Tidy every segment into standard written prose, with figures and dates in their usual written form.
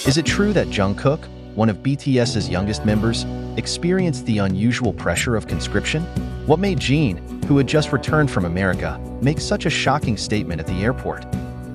Is it true that Jungkook, one of BTS's youngest members, experienced the unusual pressure of conscription? What made Jin, who had just returned from America, make such a shocking statement at the airport?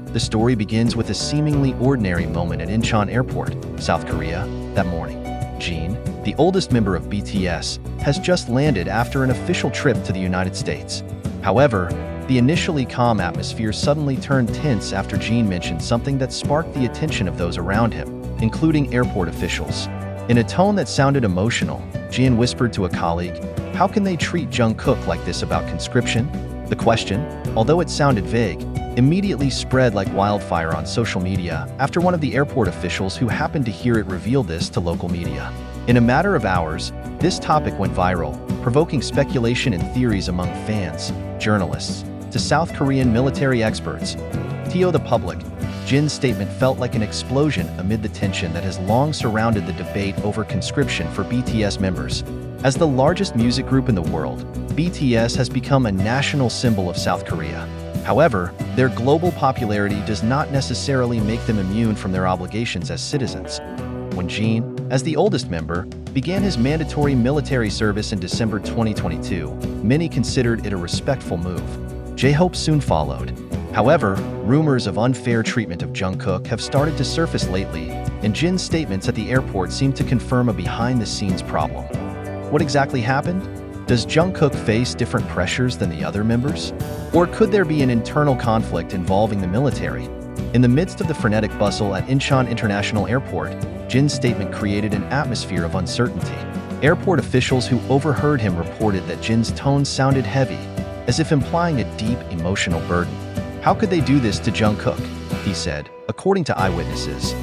The story begins with a seemingly ordinary moment at Incheon Airport, South Korea, that morning. Jin, the oldest member of BTS, has just landed after an official trip to the United States. However, the initially calm atmosphere suddenly turned tense after Jin mentioned something that sparked the attention of those around him, including airport officials. In a tone that sounded emotional, Jin whispered to a colleague, "How can they treat Jungkook like this about conscription?" The question, although it sounded vague, immediately spread like wildfire on social media after one of the airport officials who happened to hear it revealed this to local media. In a matter of hours, this topic went viral, provoking speculation and theories among fans, journalists, to South Korean military experts. To the public, Jin's statement felt like an explosion amid the tension that has long surrounded the debate over conscription for BTS members. As the largest music group in the world, BTS has become a national symbol of South Korea. However, their global popularity does not necessarily make them immune from their obligations as citizens. When Jin, as the oldest member, began his mandatory military service in December 2022, many considered it a respectful move. J-Hope soon followed. However, rumors of unfair treatment of Jungkook have started to surface lately, and Jin's statements at the airport seem to confirm a behind-the-scenes problem. What exactly happened? Does Jungkook face different pressures than the other members? Or could there be an internal conflict involving the military? In the midst of the frenetic bustle at Incheon International Airport, Jin's statement created an atmosphere of uncertainty. Airport officials who overheard him reported that Jin's tone sounded heavy, as if implying a deep emotional burden. "How could they do this to Jungkook?" he said, according to eyewitnesses.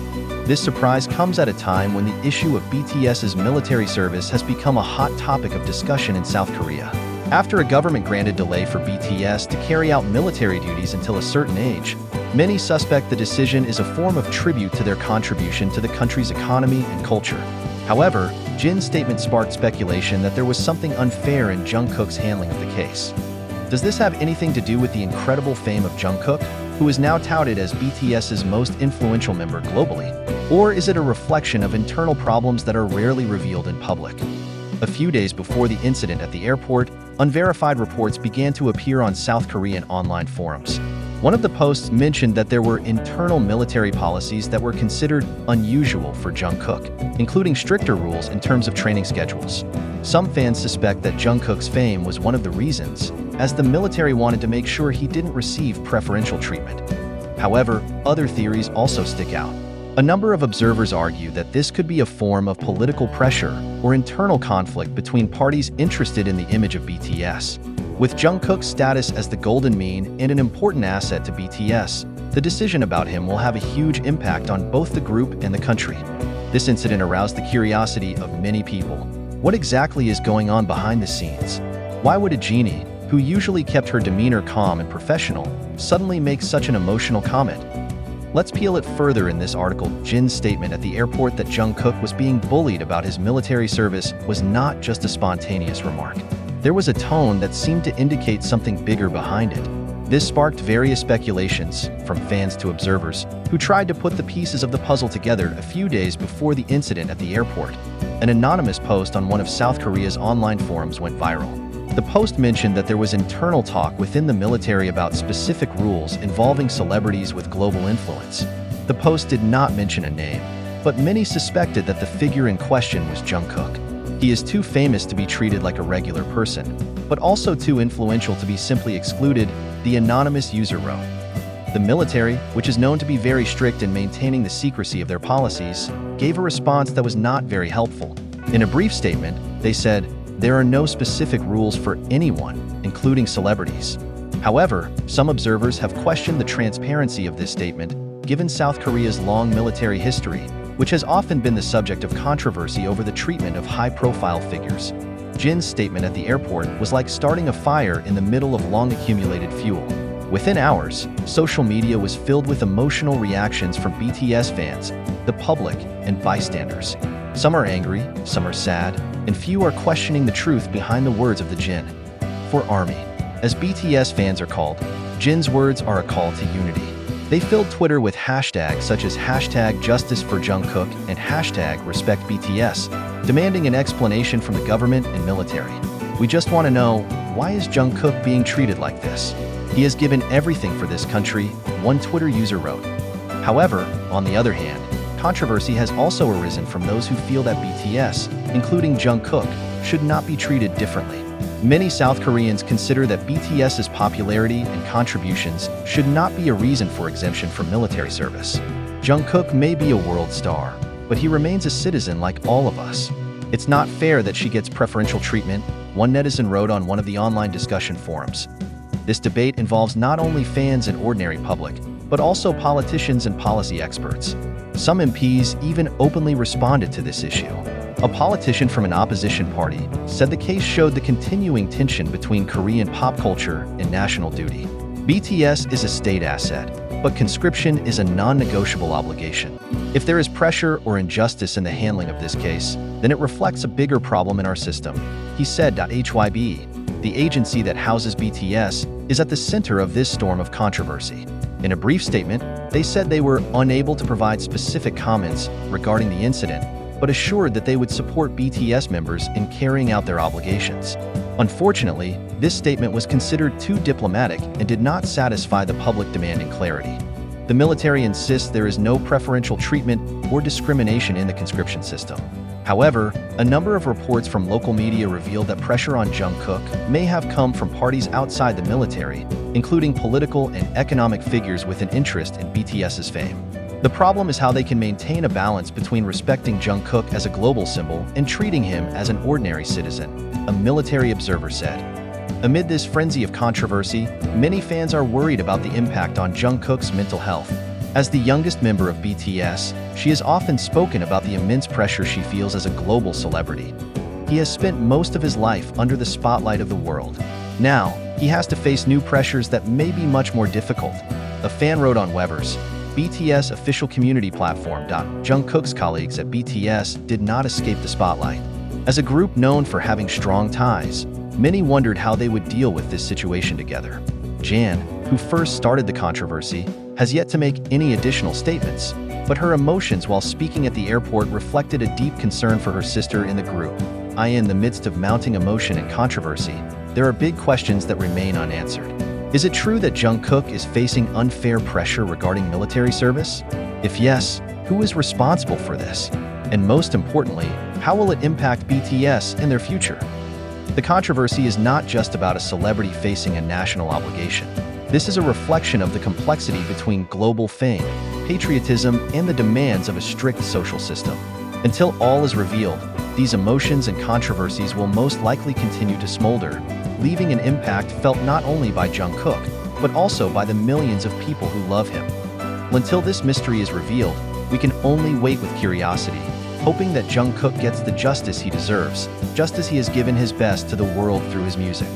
This surprise comes at a time when the issue of BTS's military service has become a hot topic of discussion in South Korea. After a government-granted delay for BTS to carry out military duties until a certain age, many suspect the decision is a form of tribute to their contribution to the country's economy and culture. However, Jin's statement sparked speculation that there was something unfair in Jungkook's handling of the case. Does this have anything to do with the incredible fame of Jungkook, who is now touted as BTS's most influential member globally? Or is it a reflection of internal problems that are rarely revealed in public? A few days before the incident at the airport, unverified reports began to appear on South Korean online forums. One of the posts mentioned that there were internal military policies that were considered unusual for Jungkook, including stricter rules in terms of training schedules. Some fans suspect that Jungkook's fame was one of the reasons, as the military wanted to make sure he didn't receive preferential treatment. However, other theories also stick out. A number of observers argue that this could be a form of political pressure or internal conflict between parties interested in the image of BTS. With Jungkook's status as the golden mean and an important asset to BTS, the decision about him will have a huge impact on both the group and the country. This incident aroused the curiosity of many people. What exactly is going on behind the scenes? Why would a genie, who usually kept her demeanor calm and professional, suddenly make such an emotional comment? Let's peel it further in this article. Jin's statement at the airport that Jungkook was being bullied about his military service was not just a spontaneous remark. There was a tone that seemed to indicate something bigger behind it. This sparked various speculations, from fans to observers, who tried to put the pieces of the puzzle together a few days before the incident at the airport. An anonymous post on one of South Korea's online forums went viral. The post mentioned that there was internal talk within the military about specific rules involving celebrities with global influence. The post did not mention a name, but many suspected that the figure in question was Jungkook. He is too famous to be treated like a regular person, but also too influential to be simply excluded, the anonymous user wrote. The military, which is known to be very strict in maintaining the secrecy of their policies, gave a response that was not very helpful. In a brief statement, they said, "There are no specific rules for anyone, including celebrities." However, some observers have questioned the transparency of this statement, given South Korea's long military history, which has often been the subject of controversy over the treatment of high-profile figures. Jin's statement at the airport was like starting a fire in the middle of long-accumulated fuel. Within hours, social media was filled with emotional reactions from BTS fans, the public, and bystanders. Some are angry, some are sad, and few are questioning the truth behind the words of the Jin. For ARMY, as BTS fans are called, Jin's words are a call to unity. They filled Twitter with hashtags such as #JusticeForJungkook and #RespectBTS, demanding an explanation from the government and military. "We just want to know, why is Jungkook being treated like this? He has given everything for this country," one Twitter user wrote. However, on the other hand, controversy has also arisen from those who feel that BTS, including Jungkook, should not be treated differently. Many South Koreans consider that BTS's popularity and contributions should not be a reason for exemption from military service. Jungkook may be a world star, but he remains a citizen like all of us. "It's not fair that she gets preferential treatment," one netizen wrote on one of the online discussion forums. This debate involves not only fans and ordinary public, but also politicians and policy experts. Some MPs even openly responded to this issue. A politician from an opposition party said the case showed the continuing tension between Korean pop culture and national duty. BTS is a state asset, but conscription is a non-negotiable obligation. If there is pressure or injustice in the handling of this case, then it reflects a bigger problem in our system, he said. HYB, the agency that houses BTS, is at the center of this storm of controversy. In a brief statement, they said they were unable to provide specific comments regarding the incident, but assured that they would support BTS members in carrying out their obligations. Unfortunately, this statement was considered too diplomatic and did not satisfy the public demanding clarity. The military insists there is no preferential treatment or discrimination in the conscription system. However, a number of reports from local media revealed that pressure on Jungkook may have come from parties outside the military, including political and economic figures with an interest in BTS's fame. The problem is how they can maintain a balance between respecting Jungkook as a global symbol and treating him as an ordinary citizen, a military observer said. Amid this frenzy of controversy, many fans are worried about the impact on Jungkook's mental health. As the youngest member of BTS, she has often spoken about the immense pressure she feels as a global celebrity. He has spent most of his life under the spotlight of the world. Now, he has to face new pressures that may be much more difficult. A fan wrote on Weber's BTS official community platform. Jungkook's colleagues at BTS did not escape the spotlight. As a group known for having strong ties, many wondered how they would deal with this situation together. Jan, who first started the controversy, has yet to make any additional statements, but her emotions while speaking at the airport reflected a deep concern for her sister in the group. In the midst of mounting emotion and controversy, there are big questions that remain unanswered. Is it true that Jungkook is facing unfair pressure regarding military service? If yes, who is responsible for this? And most importantly, how will it impact BTS in their future? The controversy is not just about a celebrity facing a national obligation. This is a reflection of the complexity between global fame, patriotism, and the demands of a strict social system. Until all is revealed, these emotions and controversies will most likely continue to smolder, leaving an impact felt not only by Jungkook, but also by the millions of people who love him. Until this mystery is revealed, we can only wait with curiosity, hoping that Jungkook gets the justice he deserves, just as he has given his best to the world through his music.